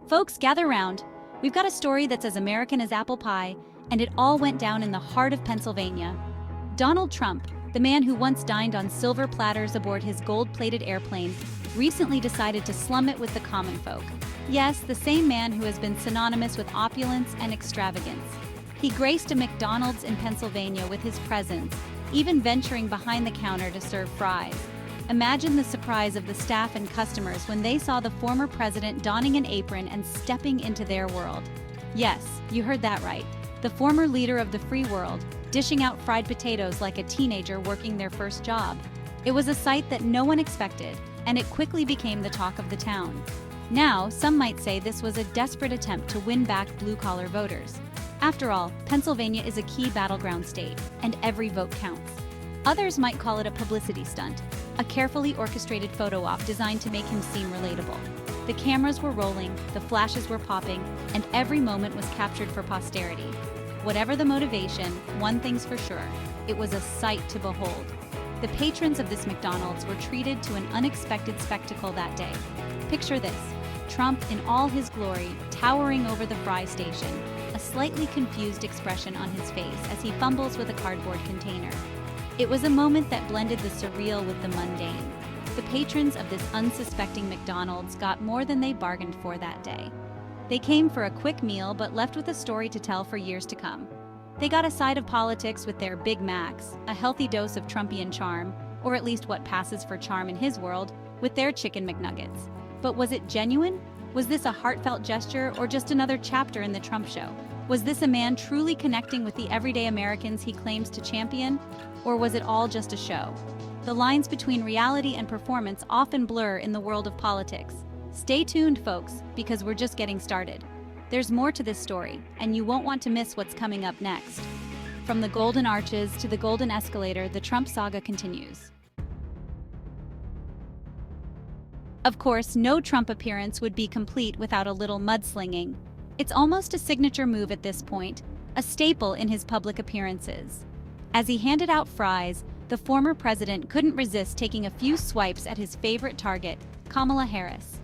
Folks, gather round. We've got a story that's as American as apple pie, and it all went down in the heart of Pennsylvania. Donald Trump, the man who once dined on silver platters aboard his gold-plated airplane, recently decided to slum it with the common folk. Yes, the same man who has been synonymous with opulence and extravagance. He graced a McDonald's in Pennsylvania with his presence, even venturing behind the counter to serve fries. Imagine the surprise of the staff and customers when they saw the former president donning an apron and stepping into their world. Yes, you heard that right. The former leader of the free world, dishing out fried potatoes like a teenager working their first job. It was a sight that no one expected, and it quickly became the talk of the town. Now, some might say this was a desperate attempt to win back blue-collar voters. After all, Pennsylvania is a key battleground state, and every vote counts. Others might call it a publicity stunt, a carefully orchestrated photo op designed to make him seem relatable. The cameras were rolling, the flashes were popping, and every moment was captured for posterity. Whatever the motivation, one thing's for sure, it was a sight to behold. The patrons of this McDonald's were treated to an unexpected spectacle that day. Picture this, Trump in all his glory, towering over the fry station, a slightly confused expression on his face as he fumbles with a cardboard container. It was a moment that blended the surreal with the mundane. The patrons of this unsuspecting McDonald's got more than they bargained for that day. They came for a quick meal but left with a story to tell for years to come. They got a side of politics with their Big Macs, a healthy dose of Trumpian charm, or at least what passes for charm in his world, with their Chicken McNuggets. But was it genuine? Was this a heartfelt gesture or just another chapter in the Trump show? Was this a man truly connecting with the everyday Americans he claims to champion? Or was it all just a show? The lines between reality and performance often blur in the world of politics. Stay tuned, folks, because we're just getting started. There's more to this story, and you won't want to miss what's coming up next. From the golden arches to the golden escalator, the Trump saga continues. Of course, no Trump appearance would be complete without a little mudslinging. It's almost a signature move at this point, a staple in his public appearances. As he handed out fries, the former president couldn't resist taking a few swipes at his favorite target, Kamala Harris.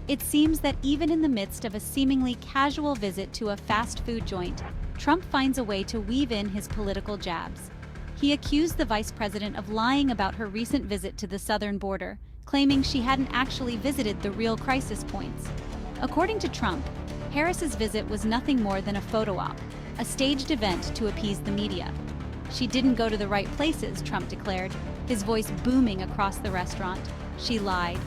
It seems that even in the midst of a seemingly casual visit to a fast food joint, Trump finds a way to weave in his political jabs. He accused the vice president of lying about her recent visit to the southern border, claiming she hadn't actually visited the real crisis points. According to Trump, Harris's visit was nothing more than a photo op, a staged event to appease the media. She didn't go to the right places, Trump declared, his voice booming across the restaurant. She lied.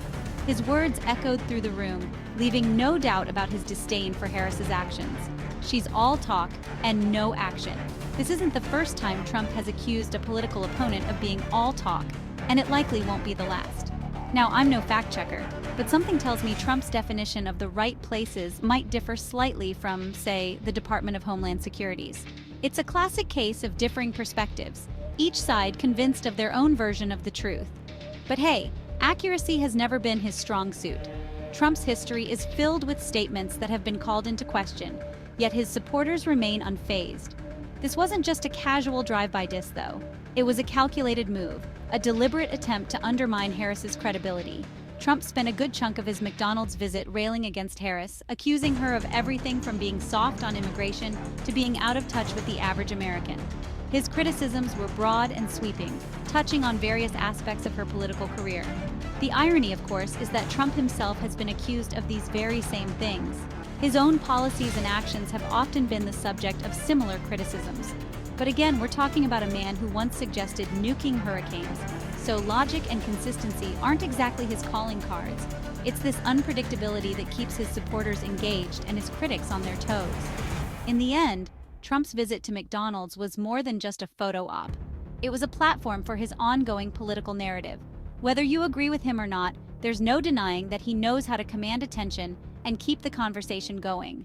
His words echoed through the room, leaving no doubt about his disdain for Harris's actions. She's all talk and no action. This isn't the first time Trump has accused a political opponent of being all talk, and it likely won't be the last. Now, I'm no fact checker, but something tells me Trump's definition of the right places might differ slightly from, say, the Department of Homeland Security's. It's a classic case of differing perspectives, each side convinced of their own version of the truth. But hey, accuracy has never been his strong suit. Trump's history is filled with statements that have been called into question, yet his supporters remain unfazed. This wasn't just a casual drive-by diss, though. It was a calculated move, a deliberate attempt to undermine Harris's credibility. Trump spent a good chunk of his McDonald's visit railing against Harris, accusing her of everything from being soft on immigration to being out of touch with the average American. His criticisms were broad and sweeping, touching on various aspects of her political career. The irony, of course, is that Trump himself has been accused of these very same things. His own policies and actions have often been the subject of similar criticisms. But again, we're talking about a man who once suggested nuking hurricanes, so logic and consistency aren't exactly his calling cards. It's this unpredictability that keeps his supporters engaged and his critics on their toes. In the end, Trump's visit to McDonald's was more than just a photo op. It was a platform for his ongoing political narrative. Whether you agree with him or not, there's no denying that he knows how to command attention and keep the conversation going.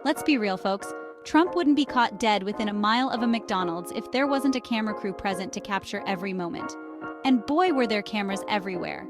Let's be real, folks. Trump wouldn't be caught dead within a mile of a McDonald's if there wasn't a camera crew present to capture every moment. And boy, were there cameras everywhere.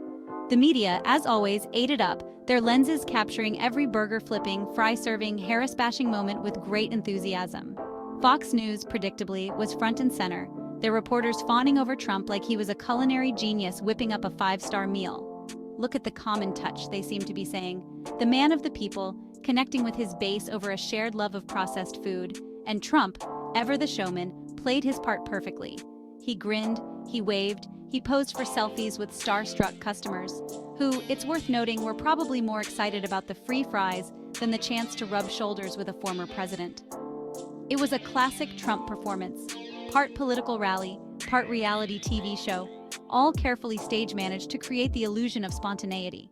The media, as always, ate it up, their lenses capturing every burger-flipping, fry-serving, Harris-bashing moment with great enthusiasm. Fox News, predictably, was front and center, their reporters fawning over Trump like he was a culinary genius whipping up a five-star meal. Look at the common touch, they seem to be saying. The man of the people, connecting with his base over a shared love of processed food. And Trump, ever the showman, played his part perfectly. He grinned, he waved, he posed for selfies with starstruck customers, who, it's worth noting, were probably more excited about the free fries than the chance to rub shoulders with a former president. It was a classic Trump performance, part political rally, part reality TV show, all carefully stage managed to create the illusion of spontaneity.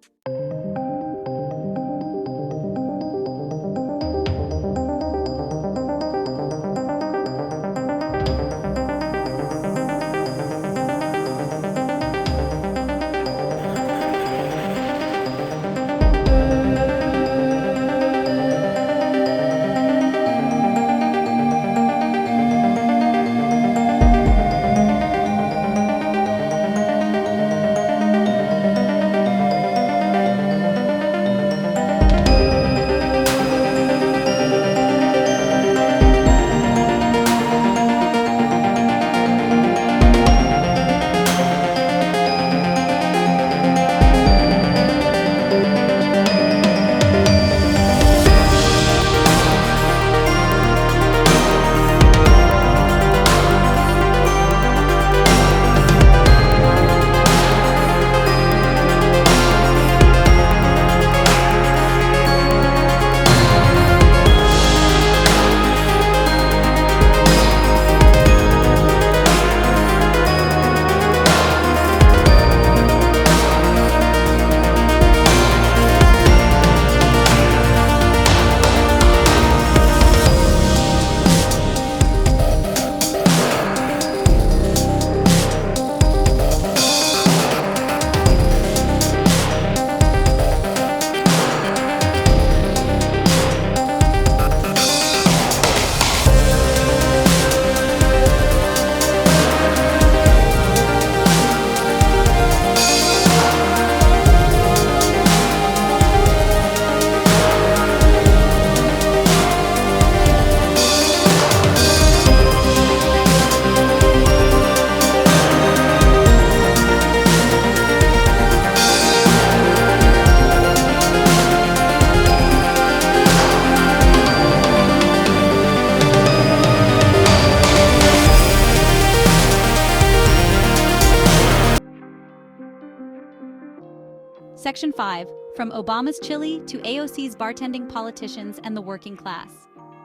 Section 5, From Obama's Chili to AOC's Bartending Politicians and the Working Class.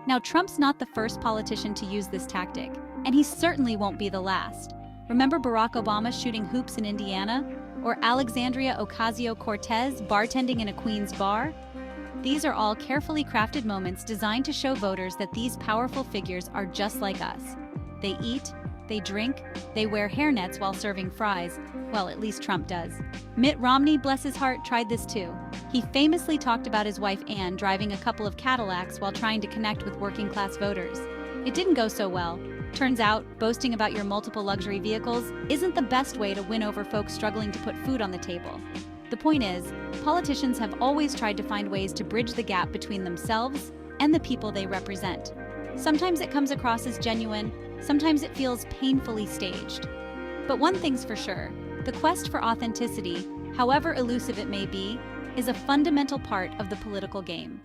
Now, Trump's not the first politician to use this tactic, and he certainly won't be the last. Remember Barack Obama shooting hoops in Indiana? Or Alexandria Ocasio-Cortez bartending in a Queens bar? These are all carefully crafted moments designed to show voters that these powerful figures are just like us. They eat, they drink, they wear hairnets while serving fries. Well, at least Trump does. Mitt Romney, bless his heart, tried this too. He famously talked about his wife Ann driving a couple of Cadillacs while trying to connect with working-class voters. It didn't go so well. Turns out, boasting about your multiple luxury vehicles isn't the best way to win over folks struggling to put food on the table. The point is, politicians have always tried to find ways to bridge the gap between themselves and the people they represent. Sometimes it comes across as genuine, sometimes it feels painfully staged. But one thing's for sure, the quest for authenticity, however elusive it may be, is a fundamental part of the political game.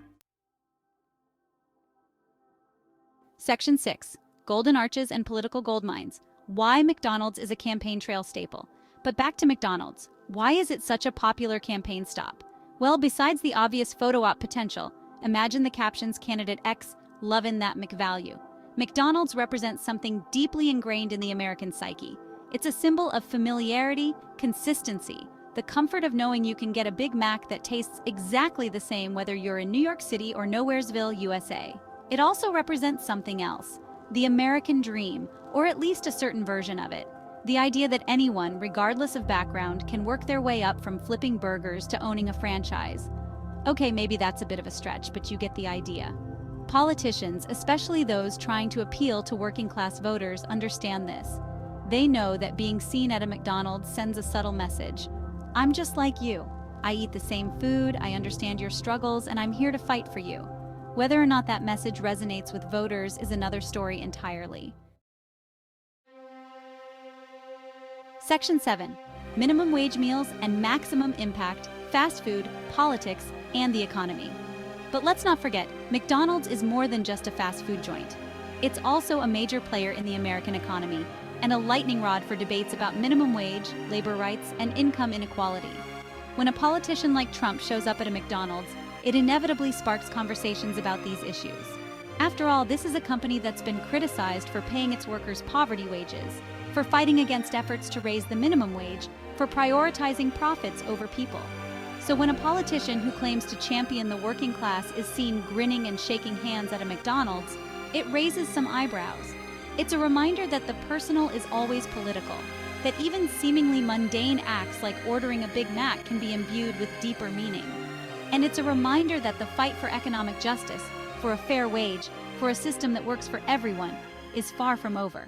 Section 6. Golden Arches and Political Goldmines. Why McDonald's is a campaign trail staple. But back to McDonald's. Why is it such a popular campaign stop? Well, besides the obvious photo op potential, imagine the captions Candidate X, lovin' that McValue. McDonald's represents something deeply ingrained in the American psyche. It's a symbol of familiarity, consistency, the comfort of knowing you can get a Big Mac that tastes exactly the same whether you're in New York City or Nowheresville, USA. It also represents something else, the American dream, or at least a certain version of it. The idea that anyone, regardless of background, can work their way up from flipping burgers to owning a franchise. Okay, maybe that's a bit of a stretch, but you get the idea. Politicians, especially those trying to appeal to working-class voters, understand this. They know that being seen at a McDonald's sends a subtle message. I'm just like you. I eat the same food, I understand your struggles, and I'm here to fight for you. Whether or not that message resonates with voters is another story entirely. Section 7. minimum wage meals, and maximum impact, fast food, politics, and the economy. But let's not forget, McDonald's is more than just a fast food joint. It's also a major player in the American economy and a lightning rod for debates about minimum wage, labor rights, and income inequality. When a politician like Trump shows up at a McDonald's, it inevitably sparks conversations about these issues. After all, this is a company that's been criticized for paying its workers poverty wages, for fighting against efforts to raise the minimum wage, for prioritizing profits over people. So when a politician who claims to champion the working class is seen grinning and shaking hands at a McDonald's, it raises some eyebrows. It's a reminder that the personal is always political, that even seemingly mundane acts like ordering a Big Mac can be imbued with deeper meaning. And it's a reminder that the fight for economic justice, for a fair wage, for a system that works for everyone, is far from over.